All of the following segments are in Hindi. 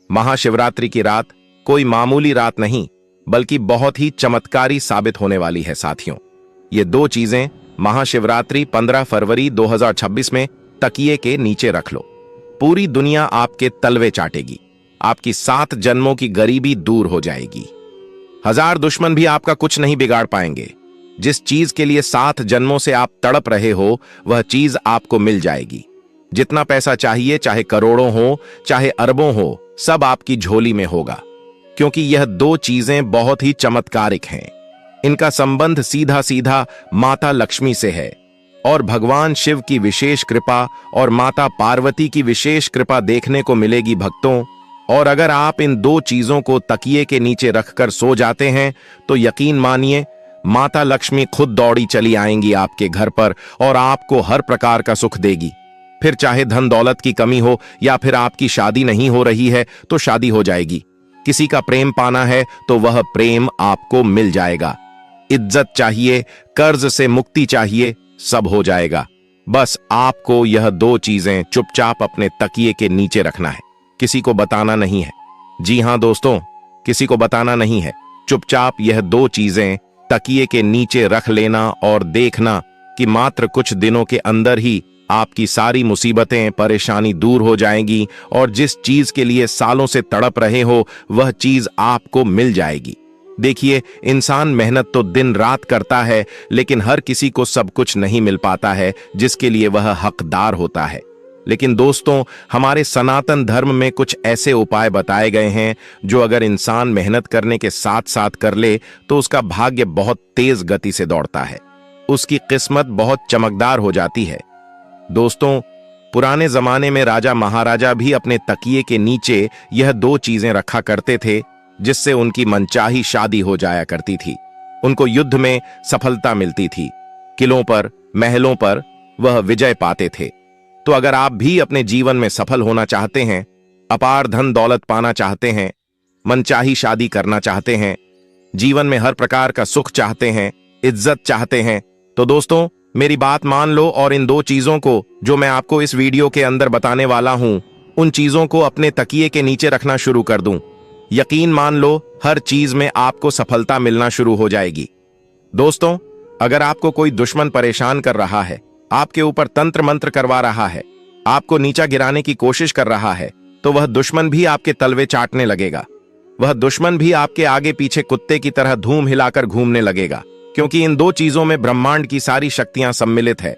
महाशिवरात्रि की रात कोई मामूली रात नहीं, बल्कि बहुत ही चमत्कारी साबित होने वाली है साथियों। ये दो चीजें महाशिवरात्रि 15 फरवरी 2026 में तकिए के नीचे रख लो। पूरी दुनिया आपके तलवे चाटेगी, आपकी 7 जन्मों की गरीबी दूर हो जाएगी। 1000 दुश्मन भी आपका कुछ नहीं बिगाड़ पाएंगे। जिस चीज के लिए 7 जन्मों से आप तड़प रहे हो, वह चीज आपको मिल जाएगी। जितना पैसा चाहिए, चाहे करोड़ों हो चाहे अरबों हो, सब आपकी झोली में होगा। क्योंकि यह दो चीजें बहुत ही चमत्कारिक हैं। इनका संबंध सीधा सीधा माता लक्ष्मी से है और भगवान शिव की विशेष कृपा और माता पार्वती की विशेष कृपा देखने को मिलेगी भक्तों। और अगर आप इन दो चीजों को तकिए के नीचे रखकर सो जाते हैं तो यकीन मानिए, माता लक्ष्मी खुद दौड़ी चली आएंगी आपके घर पर और आपको हर प्रकार का सुख देगी। फिर चाहे धन दौलत की कमी हो या फिर आपकी शादी नहीं हो रही है तो शादी हो जाएगी। किसी का प्रेम पाना है तो वह प्रेम आपको मिल जाएगा। इज्जत चाहिए, कर्ज से मुक्ति चाहिए, सब हो जाएगा। बस आपको यह दो चीजें चुपचाप अपने तकिए के नीचे रखना है, किसी को बताना नहीं है। जी हां दोस्तों, किसी को बताना नहीं है। चुपचाप यह दो चीजें तकिए के नीचे रख लेना और देखना कि मात्र कुछ दिनों के अंदर ही आपकी सारी मुसीबतें परेशानी दूर हो जाएंगी और जिस चीज के लिए सालों से तड़प रहे हो वह चीज आपको मिल जाएगी। देखिए, इंसान मेहनत तो दिन रात करता है, लेकिन हर किसी को सब कुछ नहीं मिल पाता है जिसके लिए वह हकदार होता है। लेकिन दोस्तों, हमारे सनातन धर्म में कुछ ऐसे उपाय बताए गए हैं जो अगर इंसान मेहनत करने के साथ साथ कर ले तो उसका भाग्य बहुत तेज गति से दौड़ता है, उसकी किस्मत बहुत चमकदार हो जाती है। दोस्तों, पुराने जमाने में राजा महाराजा भी अपने तकिए के नीचे यह दो चीजें रखा करते थे, जिससे उनकी मनचाही शादी हो जाया करती थी। उनको युद्ध में सफलता मिलती थी, किलों पर महलों पर वह विजय पाते थे। तो अगर आप भी अपने जीवन में सफल होना चाहते हैं, अपार धन दौलत पाना चाहते हैं, मनचाही शादी करना चाहते हैं, जीवन में हर प्रकार का सुख चाहते हैं, इज्जत चाहते हैं, तो दोस्तों मेरी बात मान लो और इन दो चीजों को जो मैं आपको इस वीडियो के अंदर बताने वाला हूं, उन चीजों को अपने तकिए के नीचे रखना शुरू कर दूं। यकीन मान लो, हर चीज में आपको सफलता मिलना शुरू हो जाएगी। दोस्तों, अगर आपको कोई दुश्मन परेशान कर रहा है, आपके ऊपर तंत्र मंत्र करवा रहा है, आपको नीचा गिराने की कोशिश कर रहा है, तो वह दुश्मन भी आपके तलवे चाटने लगेगा। वह दुश्मन भी आपके आगे पीछे कुत्ते की तरह धूम हिलाकर घूमने लगेगा, क्योंकि इन दो चीजों में ब्रह्मांड की सारी शक्तियां सम्मिलित है।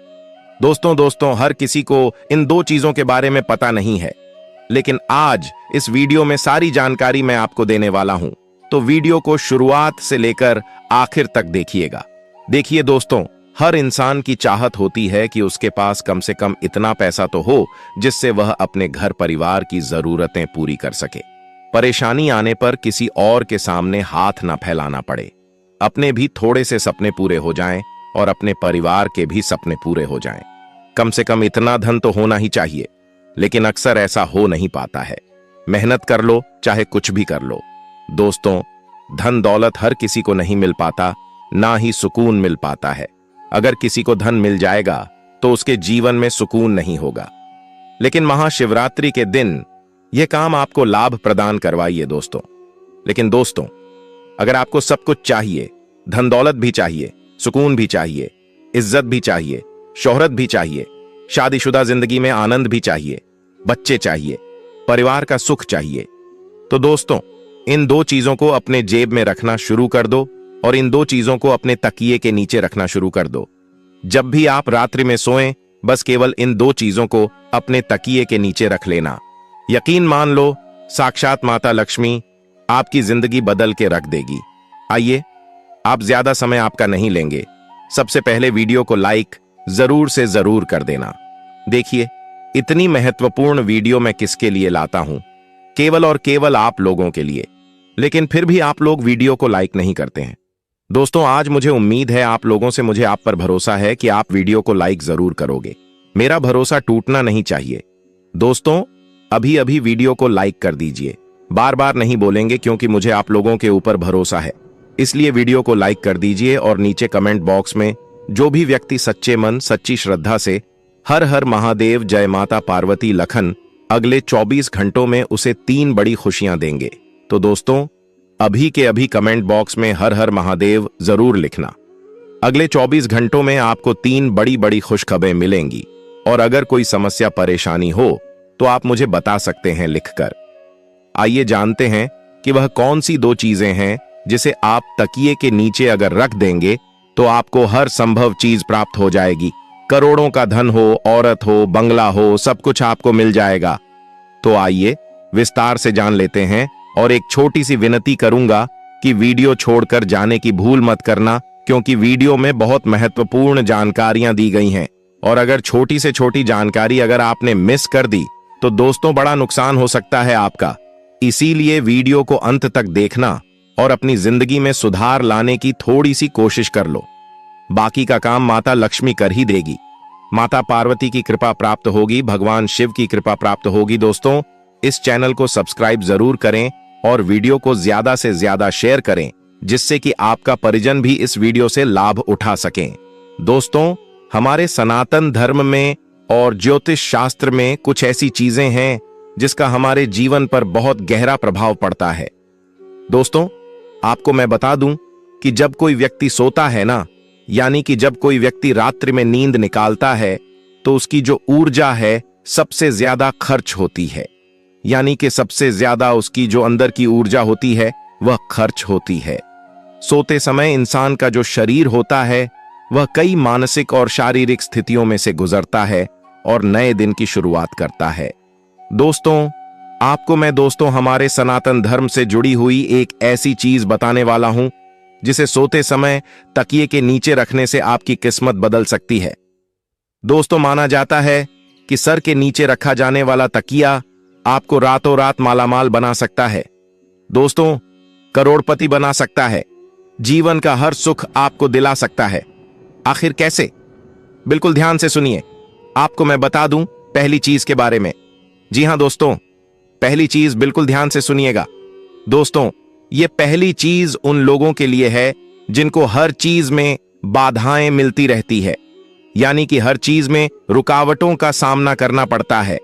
दोस्तों, हर किसी को इन दो चीजों के बारे में पता नहीं है, लेकिन आज इस वीडियो में सारी जानकारी मैं आपको देने वाला हूं। तो वीडियो को शुरुआत से लेकर आखिर तक देखिएगा। देखिए दोस्तों, हर इंसान की चाहत होती है कि उसके पास कम से कम इतना पैसा तो हो जिससे वह अपने घर परिवार की जरूरतें पूरी कर सके। परेशानी आने पर किसी और के सामने हाथ ना फैलाना पड़े, अपने भी थोड़े से सपने पूरे हो जाएं और अपने परिवार के भी सपने पूरे हो जाएं। कम से कम इतना धन तो होना ही चाहिए, लेकिन अक्सर ऐसा हो नहीं पाता है। मेहनत कर लो, चाहे कुछ भी कर लो। दोस्तों, धन दौलत हर किसी को नहीं मिल पाता, ना ही सुकून मिल पाता है। अगर किसी को धन मिल जाएगा तो उसके जीवन में सुकून नहीं होगा। लेकिन महाशिवरात्रि के दिन यह काम आपको लाभ प्रदान करवाइए दोस्तों। लेकिन दोस्तों, अगर आपको सब कुछ चाहिए, धन दौलत भी चाहिए, सुकून भी चाहिए, इज्जत भी चाहिए, शोहरत भी चाहिए, शादीशुदा जिंदगी में आनंद भी चाहिए, बच्चे चाहिए, परिवार का सुख चाहिए, तो दोस्तों इन दो चीजों को अपने जेब में रखना शुरू कर दो और इन दो चीजों को अपने तकिए के नीचे रखना शुरू कर दो। जब भी आप रात्रि में सोएं, बस केवल इन दो चीजों को अपने तकिए के नीचे रख लेना। यकीन मान लो, साक्षात माता लक्ष्मी आपकी जिंदगी बदल के रख देगी। आइए, आप ज्यादा समय आपका नहीं लेंगे। सबसे पहले वीडियो को लाइक जरूर से जरूर कर देना। देखिए, इतनी महत्वपूर्ण वीडियो मैं किसके लिए लाता हूं? केवल और केवल आप लोगों के लिए। लेकिन फिर भी आप लोग वीडियो को लाइक नहीं करते हैं। दोस्तों, आज मुझे उम्मीद है आप लोगों से, मुझे आप पर भरोसा है कि आप वीडियो को लाइक जरूर करोगे। मेरा भरोसा टूटना नहीं चाहिए। दोस्तों, अभी अभी वीडियो को लाइक कर दीजिए। बार बार नहीं बोलेंगे क्योंकि मुझे आप लोगों के ऊपर भरोसा है, इसलिए वीडियो को लाइक कर दीजिए और नीचे कमेंट बॉक्स में जो भी व्यक्ति सच्चे मन सच्ची श्रद्धा से हर हर महादेव, जय माता पार्वती, लखन अगले 24 घंटों में उसे 3 बड़ी खुशियां देंगे। तो दोस्तों, अभी के अभी कमेंट बॉक्स में हर हर महादेव जरूर लिखना। अगले 24 घंटों में आपको 3 बड़ी बड़ी खुशखबरें मिलेंगी, और अगर कोई समस्या परेशानी हो तो आप मुझे बता सकते हैं लिखकर। आइए जानते हैं कि वह कौन सी 2 चीजें हैं जिसे आप तकिए के नीचे अगर रख देंगे तो आपको हर संभव चीज प्राप्त हो जाएगी। करोड़ों का धन हो, औरत हो, बंगला हो, सब कुछ आपको मिल जाएगा। तो आइए विस्तार से जान लेते हैं, और एक छोटी सी विनती करूंगा कि वीडियो छोड़कर जाने की भूल मत करना, क्योंकि वीडियो में बहुत महत्वपूर्ण जानकारियां दी गई हैं, और अगर छोटी से छोटी जानकारी अगर आपने मिस कर दी तो दोस्तों बड़ा नुकसान हो सकता है आपका। इसीलिए वीडियो को अंत तक देखना और अपनी जिंदगी में सुधार लाने की थोड़ी सी कोशिश कर लो। बाकी का काम माता लक्ष्मी कर ही देगी। माता पार्वती की कृपा प्राप्त होगी, भगवान शिव की कृपा प्राप्त होगी। दोस्तों, इस चैनल को सब्सक्राइब जरूर करें और वीडियो को ज्यादा से ज्यादा शेयर करें, जिससे कि आपका परिजन भी इस वीडियो से लाभ उठा सकें। दोस्तों, हमारे सनातन धर्म में और ज्योतिष शास्त्र में कुछ ऐसी चीजें हैं जिसका हमारे जीवन पर बहुत गहरा प्रभाव पड़ता है। दोस्तों, आपको मैं बता दूं कि जब कोई व्यक्ति सोता है ना, यानी कि जब कोई व्यक्ति रात्रि में नींद निकालता है, तो उसकी जो ऊर्जा है सबसे ज्यादा खर्च होती है। यानी कि सबसे ज्यादा उसकी जो अंदर की ऊर्जा होती है वह खर्च होती है। सोते समय इंसान का जो शरीर होता है वह कई मानसिक और शारीरिक स्थितियों में से गुजरता है और नए दिन की शुरुआत करता है। दोस्तों, आपको मैं हमारे सनातन धर्म से जुड़ी हुई एक ऐसी चीज बताने वाला हूं जिसे सोते समय तकिए के नीचे रखने से आपकी किस्मत बदल सकती है। दोस्तों, माना जाता है कि सर के नीचे रखा जाने वाला तकिया आपको रातों रात मालामाल बना सकता है। दोस्तों, करोड़पति बना सकता है, जीवन का हर सुख आपको दिला सकता है। आखिर कैसे? बिल्कुल ध्यान से सुनिए, आपको मैं बता दूं पहली चीज के बारे में। जी हां दोस्तों, पहली चीज बिल्कुल ध्यान से सुनिएगा। दोस्तों, यह पहली चीज उन लोगों के लिए है जिनको हर चीज में बाधाएं मिलती रहती है, यानी कि हर चीज में रुकावटों का सामना करना पड़ता है।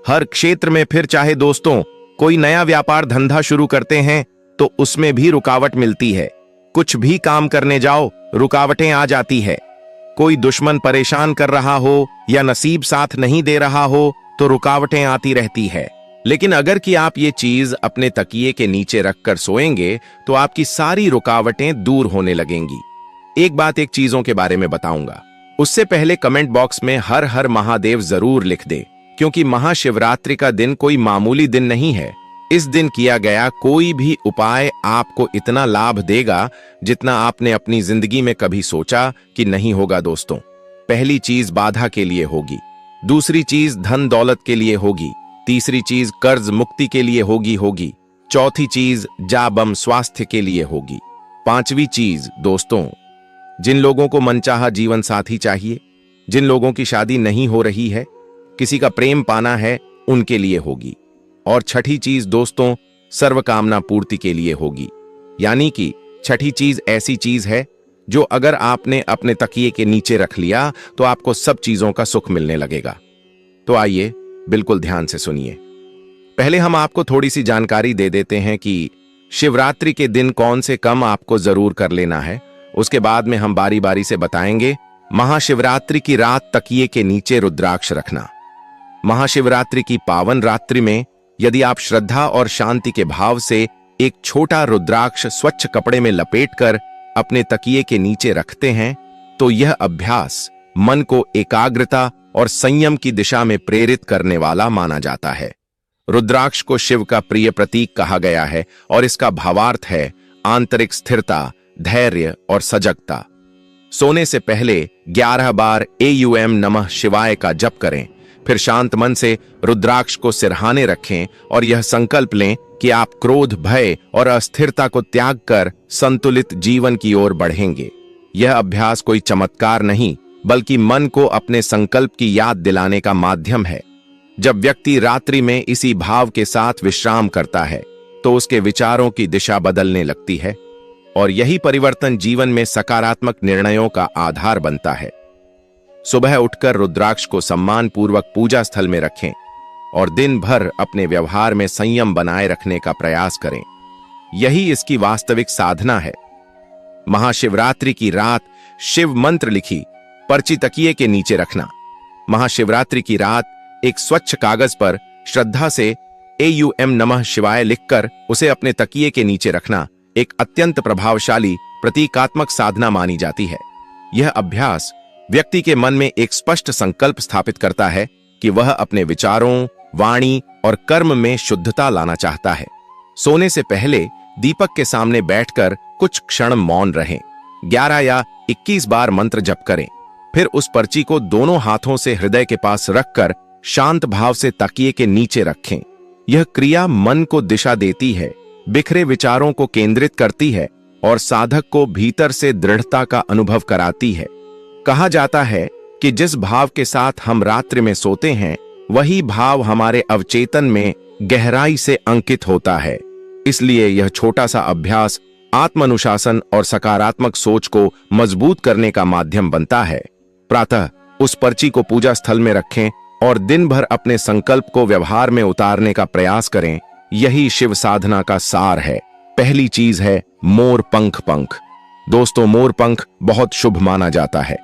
हर क्षेत्र में, फिर चाहे दोस्तों कोई नया व्यापार धंधा शुरू करते हैं तो उसमें भी रुकावट मिलती है। कुछ भी काम करने जाओ रुकावटें आ जाती है। कोई दुश्मन परेशान कर रहा हो या नसीब साथ नहीं दे रहा हो तो रुकावटें आती रहती है। लेकिन अगर कि आप ये चीज अपने तकिए के नीचे रखकर सोएंगे तो आपकी सारी रुकावटें दूर होने लगेंगी। एक चीजों के बारे में बताऊंगा, उससे पहले कमेंट बॉक्स में हर हर महादेव जरूर लिख दे, क्योंकि महाशिवरात्रि का दिन कोई मामूली दिन नहीं है। इस दिन किया गया कोई भी उपाय आपको इतना लाभ देगा जितना आपने अपनी जिंदगी में कभी सोचा कि नहीं होगा। दोस्तों, पहली चीज बाधा के लिए होगी, दूसरी चीज धन दौलत के लिए होगी, तीसरी चीज कर्ज मुक्ति के लिए होगी, चौथी चीज जा बम स्वास्थ्य के लिए होगी, पांचवी चीज दोस्तों जिन लोगों को मनचाहा जीवन साथी चाहिए, जिन लोगों की शादी नहीं हो रही है, किसी का प्रेम पाना है, उनके लिए होगी, और छठी चीज दोस्तों सर्वकामना पूर्ति के लिए होगी। यानी कि छठी चीज ऐसी चीज है जो अगर आपने अपने तकिए के नीचे रख लिया तो आपको सब चीजों का सुख मिलने लगेगा। तो आइए बिल्कुल ध्यान से सुनिए। पहले हम आपको थोड़ी सी जानकारी दे देते हैं कि शिवरात्रि के दिन कौन से काम आपको जरूर कर लेना है। उसके बाद में हम बारी बारी से बताएंगे। महाशिवरात्रि की रात तकिए के नीचे रुद्राक्ष रखना। महाशिवरात्रि की पावन रात्रि में यदि आप श्रद्धा और शांति के भाव से एक छोटा रुद्राक्ष स्वच्छ कपड़े में लपेटकर अपने तकिए के नीचे रखते हैं तो यह अभ्यास मन को एकाग्रता और संयम की दिशा में प्रेरित करने वाला माना जाता है। रुद्राक्ष को शिव का प्रिय प्रतीक कहा गया है और इसका भावार्थ है आंतरिक स्थिरता, धैर्य और सजगता। सोने से पहले 11 बार एयूएम नमः शिवाय का जप करें, फिर शांत मन से रुद्राक्ष को सिरहाने रखें और यह संकल्प लें कि आप क्रोध, भय और अस्थिरता को त्याग कर संतुलित जीवन की ओर बढ़ेंगे। यह अभ्यास कोई चमत्कार नहीं बल्कि मन को अपने संकल्प की याद दिलाने का माध्यम है। जब व्यक्ति रात्रि में इसी भाव के साथ विश्राम करता है तो उसके विचारों की दिशा बदलने लगती है और यही परिवर्तन जीवन में सकारात्मक निर्णयों का आधार बनता है। सुबह उठकर रुद्राक्ष को सम्मान पूर्वक पूजा स्थल में रखें और दिन भर अपने व्यवहार में संयम बनाए रखने का प्रयास करें। यही इसकी वास्तविक साधना है। महाशिवरात्रि की रात शिव मंत्र लिखी पर्ची तकिए के नीचे रखना। महाशिवरात्रि की रात एक स्वच्छ कागज पर श्रद्धा से AUM नमः शिवाय लिखकर उसे अपने तकिए के नीचे रखना एक अत्यंत प्रभावशाली प्रतीकात्मक साधना मानी जाती है। यह अभ्यास व्यक्ति के मन में एक स्पष्ट संकल्प स्थापित करता है कि वह अपने विचारों, वाणी और कर्म में शुद्धता लाना चाहता है। सोने से पहले दीपक के सामने बैठकर कुछ क्षण मौन रहें। 11 या 21 बार मंत्र जप करें। फिर उस पर्ची को दोनों हाथों से हृदय के पास रखकर शांत भाव से तकिए के नीचे रखें। यह क्रिया मन को दिशा देती है, बिखरे विचारों को केंद्रित करती है और साधक को भीतर से दृढ़ता का अनुभव कराती है। कहा जाता है कि जिस भाव के साथ हम रात्रि में सोते हैं, वही भाव हमारे अवचेतन में गहराई से अंकित होता है। इसलिए यह छोटा सा अभ्यास आत्मानुशासन और सकारात्मक सोच को मजबूत करने का माध्यम बनता है। प्रातः उस पर्ची को पूजा स्थल में रखें और दिन भर अपने संकल्प को व्यवहार में उतारने का प्रयास करें। यही शिव साधना का सार है। पहली चीज है मोर पंख। दोस्तों, मोर पंख बहुत शुभ माना जाता है।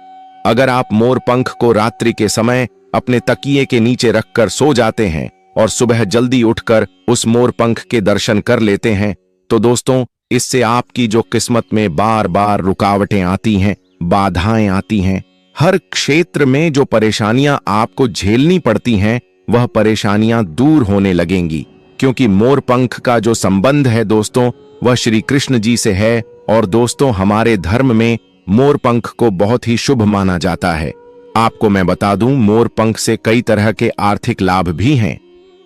अगर आप मोर पंख को रात्रि के समय अपने तकिए के नीचे रखकर सो जाते हैं और सुबह जल्दी उठकर उस मोर पंख के दर्शन कर लेते हैं, तो दोस्तों, इससे आपकी जो किस्मत में बार बार रुकावटें आती हैं, बाधाएं आती हैं, हर क्षेत्र में जो परेशानियां आपको झेलनी पड़ती हैं, वह परेशानियां दूर होने लगेंगी। क्योंकि मोर पंख का जो संबंध है दोस्तों, वह श्री कृष्ण जी से है। और दोस्तों, हमारे धर्म में मोर पंख को बहुत ही शुभ माना जाता है। आपको मैं बता दूं, मोर पंख से कई तरह के आर्थिक लाभ भी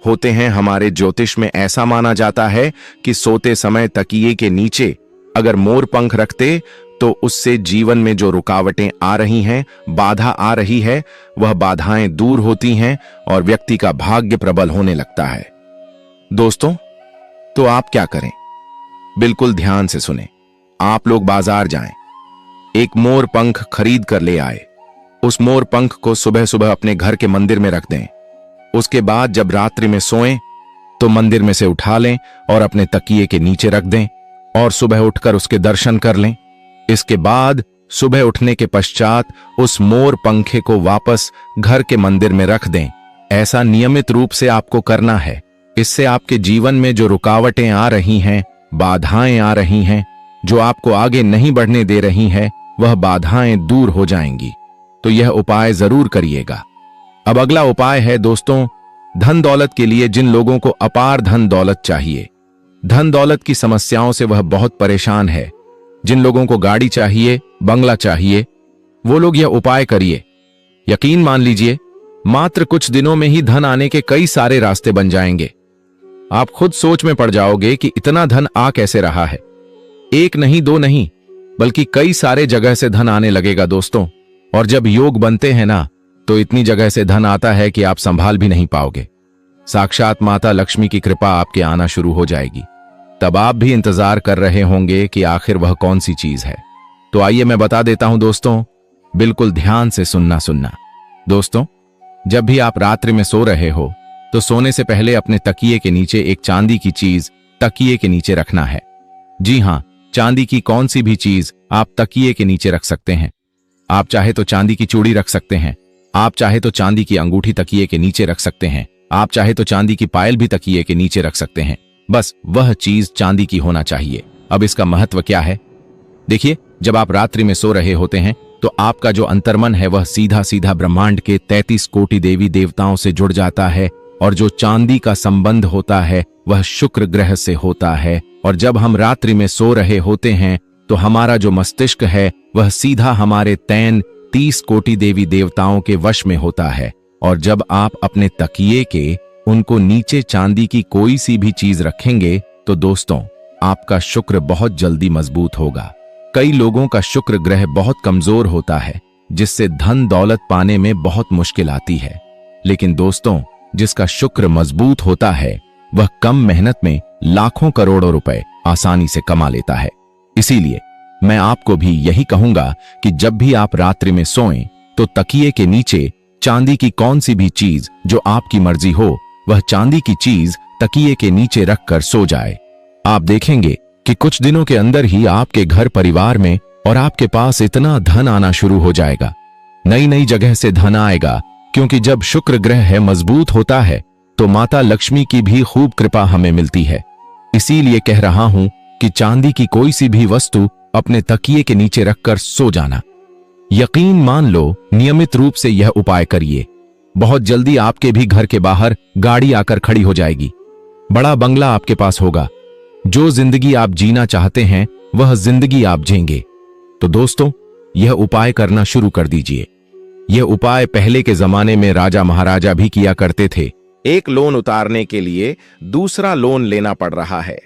होते हैं। हमारे ज्योतिष में ऐसा माना जाता है कि सोते समय तकिए के नीचे अगर मोर पंख रखते तो उससे जीवन में जो रुकावटें आ रही हैं, बाधा आ रही है, वह बाधाएं दूर होती हैं और व्यक्ति का भाग्य प्रबल होने लगता है। दोस्तों, तो आप क्या करें? बिल्कुल ध्यान से सुने। आप लोग बाजार जाएं, एक मोर पंख खरीद कर ले आए। उस मोर पंख को सुबह सुबह अपने घर के मंदिर में रख दें। उसके बाद जब रात्रि में सोएं तो मंदिर में से उठा लें और अपने तकिए के नीचे रख दें और सुबह उठकर उसके दर्शन कर लें। इसके बाद सुबह उठने के पश्चात उस मोर पंखे को वापस घर के मंदिर में रख दें। ऐसा नियमित रूप से आपको करना है। इससे आपके जीवन में जो रुकावटें आ रही हैं, बाधाएं आ रही हैं, जो आपको आगे नहीं बढ़ने दे रही हैं, वह बाधाएं दूर हो जाएंगी। तो यह उपाय जरूर करिएगा। अब अगला उपाय है दोस्तों, धन दौलत के लिए जिन लोगों को अपार धन दौलत चाहिए, धन दौलत की समस्याओं से वह बहुत परेशान है, जिन लोगों को गाड़ी चाहिए, बंगला चाहिए, वो लोग यह उपाय करिए। यकीन मान लीजिए, मात्र कुछ दिनों में ही धन आने के कई सारे रास्ते बन जाएंगे। आप खुद सोच में पड़ जाओगे कि इतना धन आ कैसे रहा है। एक नहीं, दो नहीं, बल्कि कई सारे जगह से धन आने लगेगा दोस्तों। और जब योग बनते हैं ना, तो इतनी जगह से धन आता है कि आप संभाल भी नहीं पाओगे। साक्षात माता लक्ष्मी की कृपा आपके आना शुरू हो जाएगी। तब आप भी इंतजार कर रहे होंगे कि आखिर वह कौन सी चीज है। तो आइए मैं बता देता हूं दोस्तों, बिल्कुल ध्यान से सुनना। दोस्तों, जब भी आप रात्रि में सो रहे हो तो सोने से पहले अपने तकिए के नीचे एक चांदी की चीज तकिए के नीचे रखना है। जी हां, चांदी की कौन सी भी चीज आप तकिए के नीचे रख सकते हैं। आप चाहे तो चांदी की चूड़ी रख सकते हैं, आप चाहे तो चांदी की अंगूठी तकिए के नीचे रख सकते हैं, आप चाहे तो चांदी की पायल भी तकिए के नीचे रख सकते हैं। बस वह चीज चांदी की होना चाहिए। अब इसका महत्व क्या है? देखिए, जब आप रात्रि में सो रहे होते हैं तो आपका जो अंतर्मन है वह सीधा सीधा ब्रह्मांड के 33 कोटि देवी देवताओं से जुड़ जाता है। और जो चांदी का संबंध होता है वह शुक्र ग्रह से होता है। और जब हम रात्रि में सो रहे होते हैं तो हमारा जो मस्तिष्क है वह सीधा हमारे 30 कोटि देवी देवताओं के वश में होता है। और जब आप अपने तकिए के उनको नीचे चांदी की कोई सी भी चीज रखेंगे तो दोस्तों, आपका शुक्र बहुत जल्दी मजबूत होगा। कई लोगों का शुक्र ग्रह बहुत कमजोर होता है, जिससे धन दौलत पाने में बहुत मुश्किल आती है। लेकिन दोस्तों, जिसका शुक्र मजबूत होता है वह कम मेहनत में लाखों करोड़ों रुपए आसानी से कमा लेता है। इसीलिए मैं आपको भी यही कहूंगा कि जब भी आप रात्रि में सोएं तो तकिए के नीचे चांदी की कौन सी भी चीज जो आपकी मर्जी हो वह चांदी की चीज तकिए के नीचे रखकर सो जाए। आप देखेंगे कि कुछ दिनों के अंदर ही आपके घर परिवार में और आपके पास इतना धन आना शुरू हो जाएगा। नई नई जगह से धन आएगा, क्योंकि जब शुक्र ग्रह है मजबूत होता है तो माता लक्ष्मी की भी खूब कृपा हमें मिलती है। इसीलिए कह रहा हूं कि चांदी की कोई सी भी वस्तु अपने तकिए के नीचे रखकर सो जाना। यकीन मान लो, नियमित रूप से यह उपाय करिए। बहुत जल्दी आपके भी घर के बाहर गाड़ी आकर खड़ी हो जाएगी। बड़ा बंगला आपके पास होगा। जो जिंदगी आप जीना चाहते हैं वह जिंदगी आप जिएंगे। तो दोस्तों, यह उपाय करना शुरू कर दीजिए। यह उपाय पहले के जमाने में राजा महाराजा भी किया करते थे। एक लोन उतारने के लिए दूसरा लोन लेना पड़ रहा है,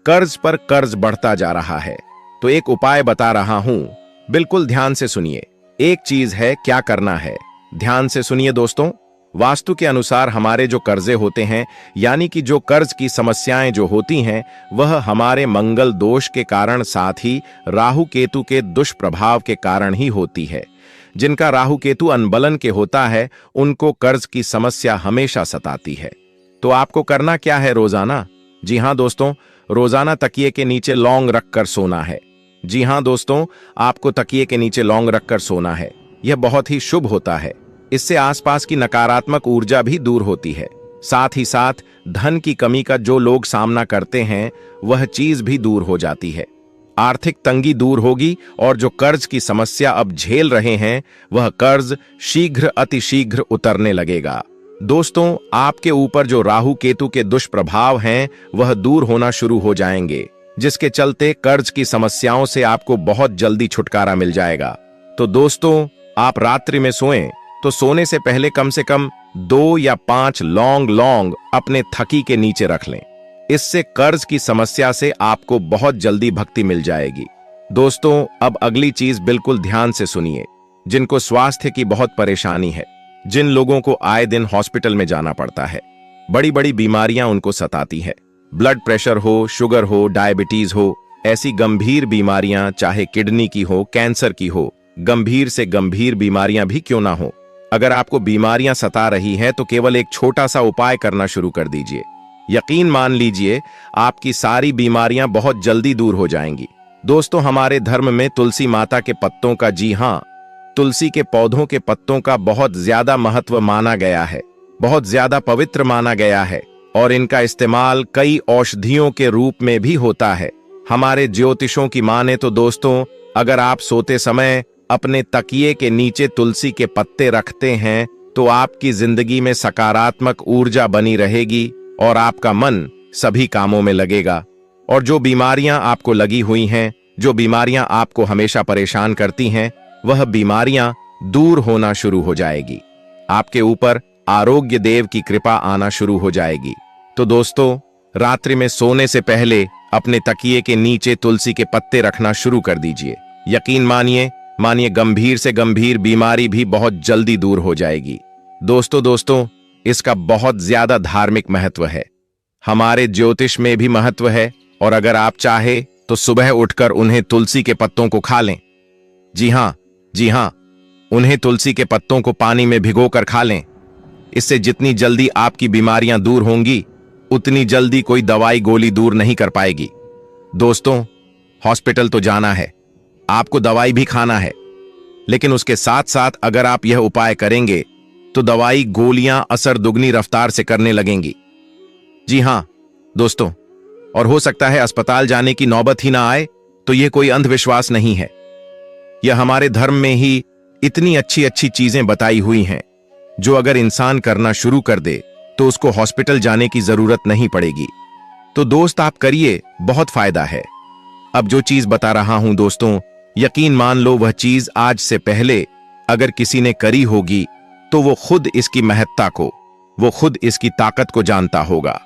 कर्ज पर कर्ज बढ़ता जा रहा है। तो एक उपाय बता रहा हूं, बिल्कुल ध्यान से सुनिए। एक चीज है, क्या करना है, ध्यान से सुनिए दोस्तों। वास्तु के अनुसार हमारे जो कर्जे होते हैं, यानी कि जो कर्ज की समस्याएं जो होती हैं, वह हमारे मंगल दोष के कारण, साथ ही राहु केतु के दुष्प्रभाव के कारण ही होती है। जिनका राहु केतु अनबलन के होता है, उनको कर्ज की समस्या हमेशा सताती है। तो आपको करना क्या है रोजाना? जी हां दोस्तों, रोजाना तकिए के नीचे लौंग रखकर सोना है। जी हां दोस्तों, आपको तकिए के नीचे लौंग रखकर सोना है। यह बहुत ही शुभ होता है। इससे आसपास की नकारात्मक ऊर्जा भी दूर होती है। साथ ही साथ धन की कमी का जो लोग सामना करते हैं, वह चीज भी दूर हो जाती है। आर्थिक तंगी दूर होगी और जो कर्ज की समस्या अब झेल रहे हैं, वह कर्ज शीघ्र अतिशीघ्र उतरने लगेगा। दोस्तों, आपके ऊपर जो राहु केतु के दुष्प्रभाव हैं, वह दूर होना शुरू हो जाएंगे, जिसके चलते कर्ज की समस्याओं से आपको बहुत जल्दी छुटकारा मिल जाएगा। तो दोस्तों, आप रात्रि में सोएं तो सोने से पहले कम से कम 2 या 5 लौंग अपने थकी के नीचे रख लें। इससे कर्ज की समस्या से आपको बहुत जल्दी भक्ति मिल जाएगी। दोस्तों, अब अगली चीज बिल्कुल ध्यान से सुनिए। जिनको स्वास्थ्य की बहुत परेशानी है, जिन लोगों को आए दिन हॉस्पिटल में जाना पड़ता है, बड़ी बड़ी बीमारियां उनको सताती है, ब्लड प्रेशर हो, शुगर हो, डायबिटीज हो, ऐसी गंभीर बीमारियां, चाहे किडनी की हो, कैंसर की हो, गंभीर से गंभीर बीमारियां भी क्यों ना हो, अगर आपको बीमारियां सता रही हैं तो केवल एक छोटा सा उपाय करना शुरू कर दीजिए। यकीन मान लीजिए, आपकी सारी बीमारियां बहुत जल्दी दूर हो जाएंगी। दोस्तों, हमारे धर्म में तुलसी माता के पत्तों का, जी हां, तुलसी के पौधों के पत्तों का बहुत ज्यादा महत्व माना गया है, बहुत ज्यादा पवित्र माना गया है, और इनका इस्तेमाल कई औषधियों के रूप में भी होता है। हमारे ज्योतिषों की माने तो दोस्तों, अगर आप सोते समय अपने तकिए के नीचे तुलसी के पत्ते रखते हैं तो आपकी जिंदगी में सकारात्मक ऊर्जा बनी रहेगी और आपका मन सभी कामों में लगेगा। और जो बीमारियां आपको लगी हुई हैं, जो बीमारियां आपको हमेशा परेशान करती हैं, वह बीमारियां दूर होना शुरू हो जाएगी। आपके ऊपर आरोग्य देव की कृपा आना शुरू हो जाएगी। तो दोस्तों, रात्रि में सोने से पहले अपने तकिए के नीचे तुलसी के पत्ते रखना शुरू कर दीजिए। यकीन मानिए, गंभीर से गंभीर बीमारी भी बहुत जल्दी दूर हो जाएगी। दोस्तों, इसका बहुत ज्यादा धार्मिक महत्व है, हमारे ज्योतिष में भी महत्व है, और अगर आप चाहे तो सुबह उठकर उन्हें तुलसी के पत्तों को खा लें। जी हां, उन्हें तुलसी के पत्तों को पानी में भिगोकर खा लें। इससे जितनी जल्दी आपकी बीमारियां दूर होंगी, उतनी जल्दी कोई दवाई गोली दूर नहीं कर पाएगी। दोस्तों, हॉस्पिटल तो जाना है, आपको दवाई भी खाना है, लेकिन उसके साथ साथ अगर आप यह उपाय करेंगे तो दवाई गोलियां असर दुगनी रफ्तार से करने लगेंगी। जी हां दोस्तों, और हो सकता है अस्पताल जाने की नौबत ही ना आए। तो यह कोई अंधविश्वास नहीं है, यह हमारे धर्म में ही इतनी अच्छी अच्छी चीजें बताई हुई हैं, जो अगर इंसान करना शुरू कर दे तो उसको हॉस्पिटल जाने की जरूरत नहीं पड़ेगी। तो दोस्त, आप करिए, बहुत फायदा है। अब जो चीज बता रहा हूं दोस्तों, यकीन मान लो वह चीज आज से पहले अगर किसी ने करी होगी तो वो खुद इसकी महत्ता को, वो खुद इसकी ताकत को जानता होगा।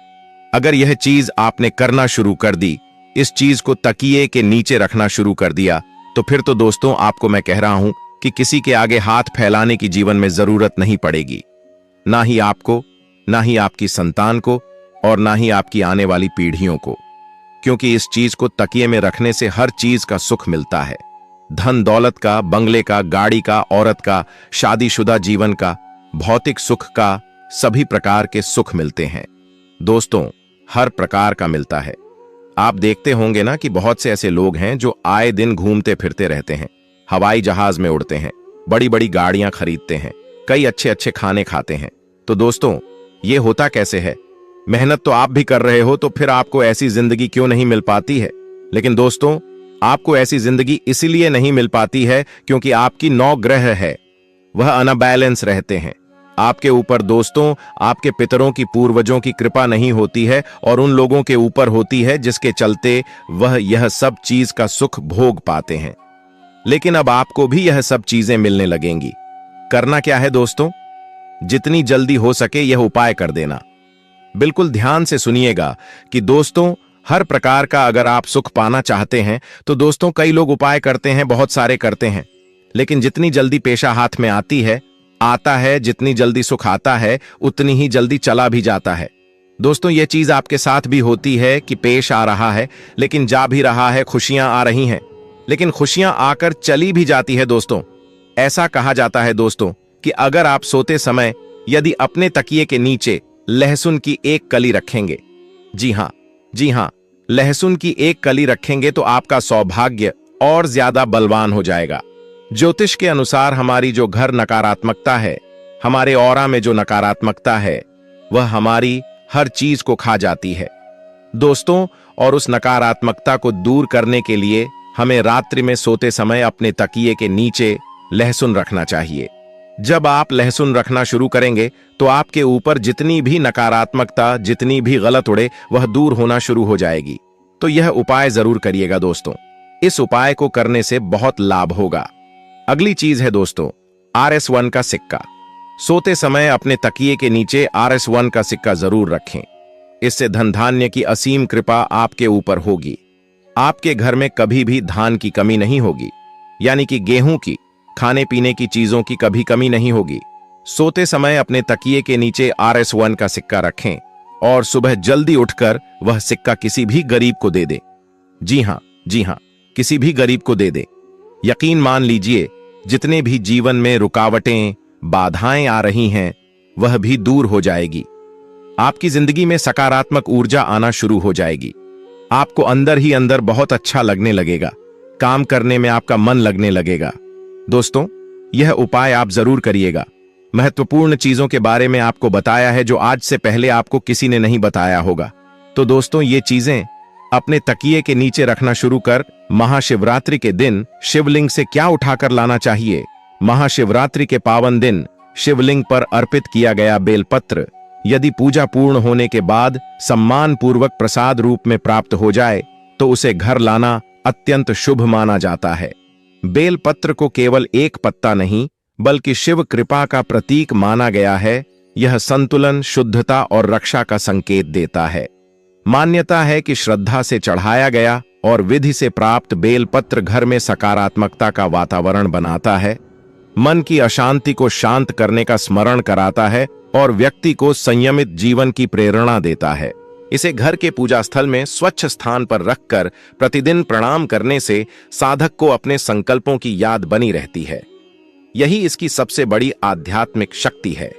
अगर यह चीज आपने करना शुरू कर दी, इस चीज को तकिए के नीचे रखना शुरू कर दिया, तो फिर तो दोस्तों, आपको मैं कह रहा हूं कि किसी के आगे हाथ फैलाने की जीवन में जरूरत नहीं पड़ेगी, ना ही आपको, ना ही आपकी संतान को, और ना ही आपकी आने वाली पीढ़ियों को, क्योंकि इस चीज को तकिए में रखने से हर चीज का सुख मिलता है। धन दौलत का, बंगले का, गाड़ी का, औरत का, शादीशुदा जीवन का, भौतिक सुख का, सभी प्रकार के सुख मिलते हैं। दोस्तों, हर प्रकार का मिलता है। आप देखते होंगे ना कि बहुत से ऐसे लोग हैं जो आए दिन घूमते फिरते रहते हैं, हवाई जहाज में उड़ते हैं, बड़ी बड़ी गाड़ियां खरीदते हैं, कई अच्छे अच्छे खाने खाते हैं। तो दोस्तों, ये होता कैसे है? मेहनत तो आप भी कर रहे हो, तो फिर आपको ऐसी जिंदगी क्यों नहीं मिल पाती है? लेकिन दोस्तों, आपको ऐसी जिंदगी इसीलिए नहीं मिल पाती है क्योंकि आपकी 9 ग्रह है, वह अनबैलेंस रहते हैं। आपके ऊपर दोस्तों, आपके पितरों की, पूर्वजों की कृपा नहीं होती है और उन लोगों के ऊपर होती है जिसके चलते वह यह सब चीज का सुख भोग पाते हैं। लेकिन अब आपको भी यह सब चीजें मिलने लगेंगी। करना क्या है दोस्तों? जितनी जल्दी हो सके यह उपाय कर देना। बिल्कुल ध्यान से सुनिएगा कि दोस्तों, हर प्रकार का अगर आप सुख पाना चाहते हैं तो दोस्तों, कई लोग उपाय करते हैं, बहुत सारे करते हैं, लेकिन जितनी जल्दी पेशा हाथ में आता है, जितनी जल्दी सुख आता है, उतनी ही जल्दी चला भी जाता है। दोस्तों, यह चीज आपके साथ भी होती है कि पेश आ रहा है, लेकिन जा भी रहा है, खुशियां आ रही हैं, लेकिन खुशियां आकर चली भी जाती है। दोस्तों, ऐसा कहा जाता है दोस्तों कि अगर आप सोते समय यदि अपने तकिए के नीचे लहसुन की एक कली रखेंगे, जी हां, लहसुन की एक कली रखेंगे तो आपका सौभाग्य और ज्यादा बलवान हो जाएगा। ज्योतिष के अनुसार हमारी जो घर नकारात्मकता है, हमारे ऑरा में जो नकारात्मकता है, वह हमारी हर चीज को खा जाती है दोस्तों। और उस नकारात्मकता को दूर करने के लिए हमें रात्रि में सोते समय अपने तकिए के नीचे लहसुन रखना चाहिए। जब आप लहसुन रखना शुरू करेंगे तो आपके ऊपर जितनी भी नकारात्मकता, जितनी भी गलत उड़े, वह दूर होना शुरू हो जाएगी। तो यह उपाय जरूर करिएगा दोस्तों। इस उपाय को करने से बहुत लाभ होगा। अगली चीज है दोस्तों, RS1 का सिक्का। सोते समय अपने तकिए के नीचे RS1 का सिक्का जरूर रखें। इससे धन धान्य की असीम कृपा आपके ऊपर होगी। आपके घर में कभी भी धान की कमी नहीं होगी, यानी कि गेहूं की, खाने पीने की चीजों की कभी कमी नहीं होगी। सोते समय अपने तकिए के नीचे RS1 का सिक्का रखें और सुबह जल्दी उठकर वह सिक्का किसी भी गरीब को दे दे। जी हां, किसी भी गरीब को दे दे। यकीन मान लीजिए, जितने भी जीवन में रुकावटें, बाधाएं आ रही हैं, वह भी दूर हो जाएगी। आपकी जिंदगी में सकारात्मक ऊर्जा आना शुरू हो जाएगी। आपको अंदर ही अंदर बहुत अच्छा लगने लगेगा। काम करने में आपका मन लगने लगेगा। दोस्तों, यह उपाय आप जरूर करिएगा। महत्वपूर्ण चीजों के बारे में आपको बताया है जो आज से पहले आपको किसी ने नहीं बताया होगा। तो दोस्तों, ये चीजें अपने तकिए के नीचे रखना शुरू कर महाशिवरात्रि के दिन शिवलिंग से क्या उठाकर लाना चाहिए? महाशिवरात्रि के पावन दिन शिवलिंग पर अर्पित किया गया बेलपत्र यदि पूजा पूर्ण होने के बाद सम्मान पूर्वक प्रसाद रूप में प्राप्त हो जाए तो उसे घर लाना अत्यंत शुभ माना जाता है। बेलपत्र को केवल एक पत्ता नहीं बल्कि शिव कृपा का प्रतीक माना गया है। यह संतुलन, शुद्धता और रक्षा का संकेत देता है। मान्यता है कि श्रद्धा से चढ़ाया गया और विधि से प्राप्त बेलपत्र घर में सकारात्मकता का वातावरण बनाता है, मन की अशांति को शांत करने का स्मरण कराता है और व्यक्ति को संयमित जीवन की प्रेरणा देता है। इसे घर के पूजा स्थल में स्वच्छ स्थान पर रखकर प्रतिदिन प्रणाम करने से साधक को अपने संकल्पों की याद बनी रहती है। यही इसकी सबसे बड़ी आध्यात्मिक शक्ति है।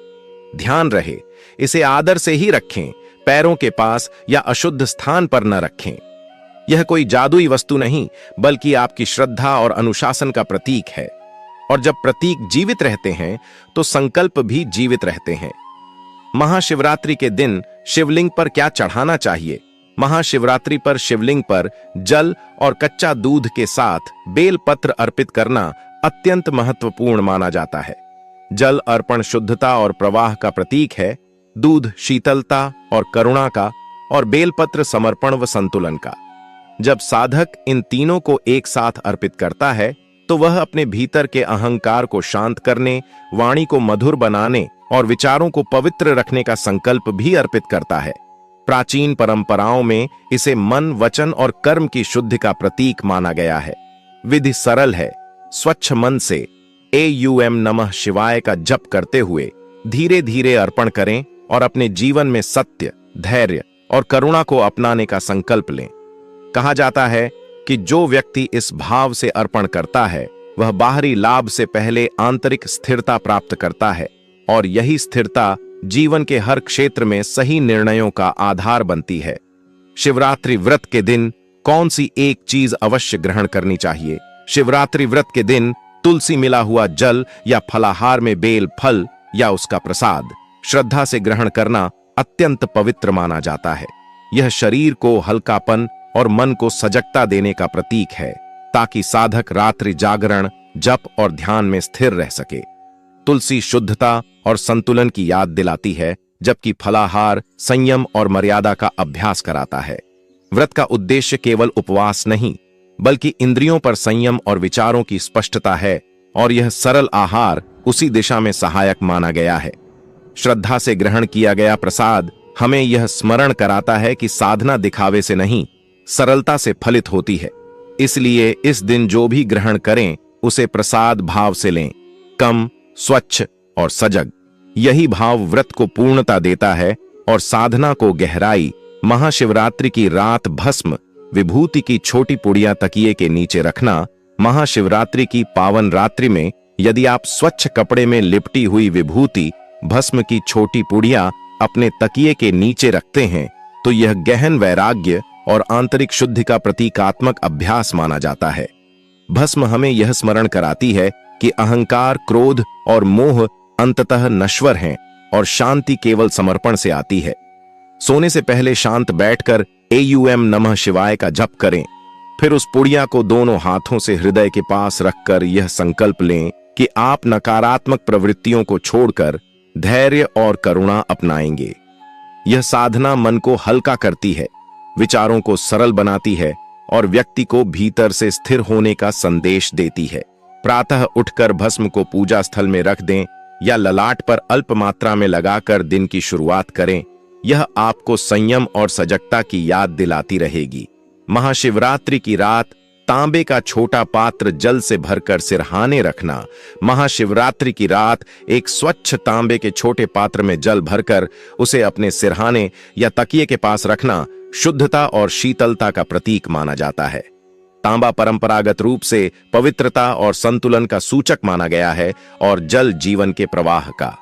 ध्यान रहे, इसे आदर से ही रखें, पैरों के पास या अशुद्ध स्थान पर न रखें। यह कोई जादुई वस्तु नहीं बल्कि आपकी श्रद्धा और अनुशासन का प्रतीक है। और जब प्रतीक जीवित रहते हैं तो संकल्प भी जीवित रहते हैं। महाशिवरात्रि के दिन शिवलिंग पर क्या चढ़ाना चाहिए? महाशिवरात्रि पर शिवलिंग पर जल और कच्चा दूध के साथ बेलपत्र अर्पित करना अत्यंत महत्वपूर्ण माना जाता है। जल अर्पण शुद्धता और प्रवाह का प्रतीक है, दूध शीतलता और करुणा का, और बेलपत्र समर्पण व संतुलन का। जब साधक इन तीनों को एक साथ अर्पित करता है तो वह अपने भीतर के अहंकार को शांत करने, वाणी को मधुर बनाने और विचारों को पवित्र रखने का संकल्प भी अर्पित करता है। प्राचीन परंपराओं में इसे मन, वचन और कर्म की शुद्धि का प्रतीक माना गया है। विधि सरल है। स्वच्छ मन से AUM नमः शिवाय का जप करते हुए धीरे धीरे अर्पण करें और अपने जीवन में सत्य, धैर्य और करुणा को अपनाने का संकल्प लें। कहा जाता है कि जो व्यक्ति इस भाव से अर्पण करता है वह बाहरी लाभ से पहले आंतरिक स्थिरता प्राप्त करता है और यही स्थिरता जीवन के हर क्षेत्र में सही निर्णयों का आधार बनती है। शिवरात्रि व्रत के दिन कौन सी एक चीज अवश्य ग्रहण करनी चाहिए? शिवरात्रि व्रत के दिन तुलसी मिला हुआ जल या फलाहार में बेल फल या उसका प्रसाद श्रद्धा से ग्रहण करना अत्यंत पवित्र माना जाता है। यह शरीर को हल्कापन और मन को सजगता देने का प्रतीक है, ताकि साधक रात्रि जागरण, जप और ध्यान में स्थिर रह सके। तुलसी शुद्धता और संतुलन की याद दिलाती है, जबकि फलाहार संयम और मर्यादा का अभ्यास कराता है। व्रत का उद्देश्य केवल उपवास नहीं, बल्कि इंद्रियों पर संयम और विचारों की स्पष्टता है, और यह सरल आहार उसी दिशा में सहायक माना गया है। श्रद्धा से ग्रहण किया गया प्रसाद हमें यह स्मरण कराता है कि साधना दिखावे से नहीं, सरलता से फलित होती है। इसलिए इस दिन जो भी ग्रहण करें उसे प्रसाद भाव से लें, कम, स्वच्छ और सजग। यही भाव व्रत को पूर्णता देता है और साधना को गहराई। महाशिवरात्रि की रात भस्म विभूति की छोटी पुड़िया तकिए के नीचे रखना। महाशिवरात्रि की पावन रात्रि में यदि आप स्वच्छ कपड़े में लिपटी हुई विभूति भस्म की छोटी पुड़िया अपने तकिए के नीचे रखते हैं, तो यह गहन वैराग्य और आंतरिक शुद्धि का प्रतीकात्मक अभ्यास माना जाता है। भस्म हमें यह स्मरण कराती है कि अहंकार, क्रोध और मोह अंततः नश्वर हैं और शांति केवल समर्पण से आती है। सोने से पहले शांत बैठकर एयूएम नमः शिवाय का जप करें। फिर उस पुड़िया को दोनों हाथों से हृदय के पास रखकर यह संकल्प लें कि आप नकारात्मक प्रवृत्तियों को छोड़कर धैर्य और करुणा अपनाएंगे। यह साधना मन को हल्का करती है, विचारों को सरल बनाती है और व्यक्ति को भीतर से स्थिर होने का संदेश देती है। प्रातः उठकर भस्म को पूजा स्थल में रख दें या ललाट पर अल्प मात्रा में लगाकर दिन की शुरुआत करें। यह आपको संयम और सजगता की याद दिलाती रहेगी। महाशिवरात्रि की रात तांबे का छोटा पात्र जल से भरकर सिरहाने रखना। महाशिवरात्रि की रात एक स्वच्छ तांबे के छोटे पात्र में जल भरकर उसे अपने सिरहाने या तकिए के पास रखना शुद्धता और शीतलता का प्रतीक माना जाता है। तांबा परंपरागत रूप से पवित्रता और संतुलन का सूचक माना गया है और जल जीवन के प्रवाह का।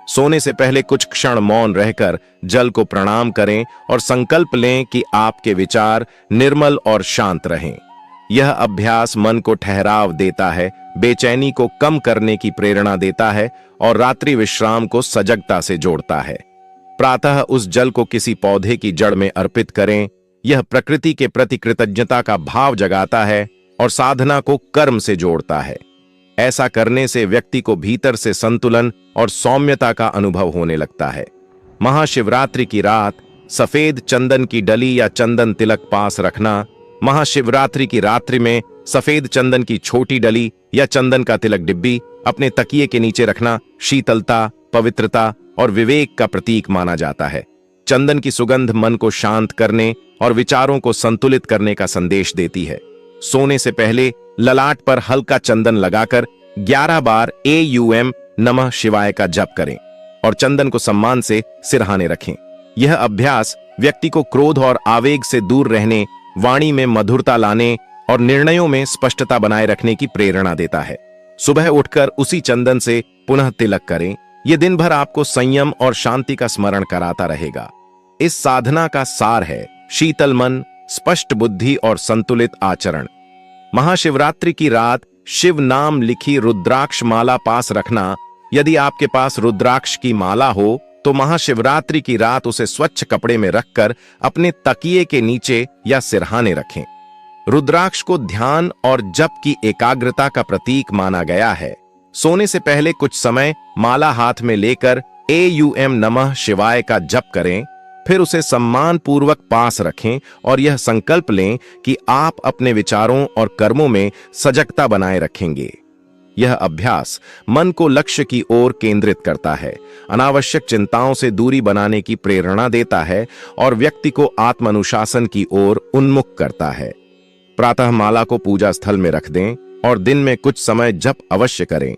सोने से पहले कुछ क्षण मौन रहकर जल को प्रणाम करें और संकल्प लें कि आपके विचार निर्मल और शांत रहें। यह अभ्यास मन को ठहराव देता है, बेचैनी को कम करने की प्रेरणा देता है और रात्रि विश्राम को सजगता से जोड़ता है। प्रातः उस जल को किसी पौधे की जड़ में अर्पित करें। यह प्रकृति के प्रति कृतज्ञता का भाव जगाता है और साधना को कर्म से जोड़ता है। ऐसा करने से व्यक्ति को भीतर से संतुलन और सौम्यता का अनुभव होने लगता है। महाशिवरात्रि की रात सफेद चंदन की डली या चंदन तिलक पास रखना। महाशिवरात्रि की रात्रि में सफेद चंदन की छोटी डली या चंदन का तिलक डिब्बी अपने तकिए के नीचे रखना शीतलता, पवित्रता और विवेक का प्रतीक माना जाता है। चंदन की सुगंध मन को शांत करने और विचारों को संतुलित करने का संदेश देती है। सोने से पहले ललाट पर हल्का चंदन लगाकर 11 बार एयूएम नमः शिवाय का जप करें और चंदन को सम्मान से सिरहाने रखें। यह अभ्यास व्यक्ति को क्रोध और आवेग से दूर रहने, वाणी में मधुरता लाने और निर्णयों में स्पष्टता बनाए रखने की प्रेरणा देता है। सुबह उठकर उसी चंदन से पुनः तिलक करें। यह दिन भर आपको संयम और शांति का स्मरण कराता रहेगा। इस साधना का सार है शीतल मन, स्पष्ट बुद्धि और संतुलित आचरण। महाशिवरात्रि की रात शिव नाम लिखी रुद्राक्ष माला पास रखना। यदि आपके पास रुद्राक्ष की माला हो तो महाशिवरात्रि की रात उसे स्वच्छ कपड़े में रखकर अपने तकिए के नीचे या सिरहाने रखें। रुद्राक्ष को ध्यान और जप की एकाग्रता का प्रतीक माना गया है। सोने से पहले कुछ समय माला हाथ में लेकर एयूएम नमः शिवाय का जप करें। फिर उसे सम्मान पूर्वक पास रखें और यह संकल्प लें कि आप अपने विचारों और कर्मों में सजगता बनाए रखेंगे। यह अभ्यास मन को लक्ष्य की ओर केंद्रित करता है, अनावश्यक चिंताओं से दूरी बनाने की प्रेरणा देता है और व्यक्ति को आत्मानुशासन की ओर उन्मुख करता है। प्रातः माला को पूजा स्थल में रख दें और दिन में कुछ समय जप अवश्य करें।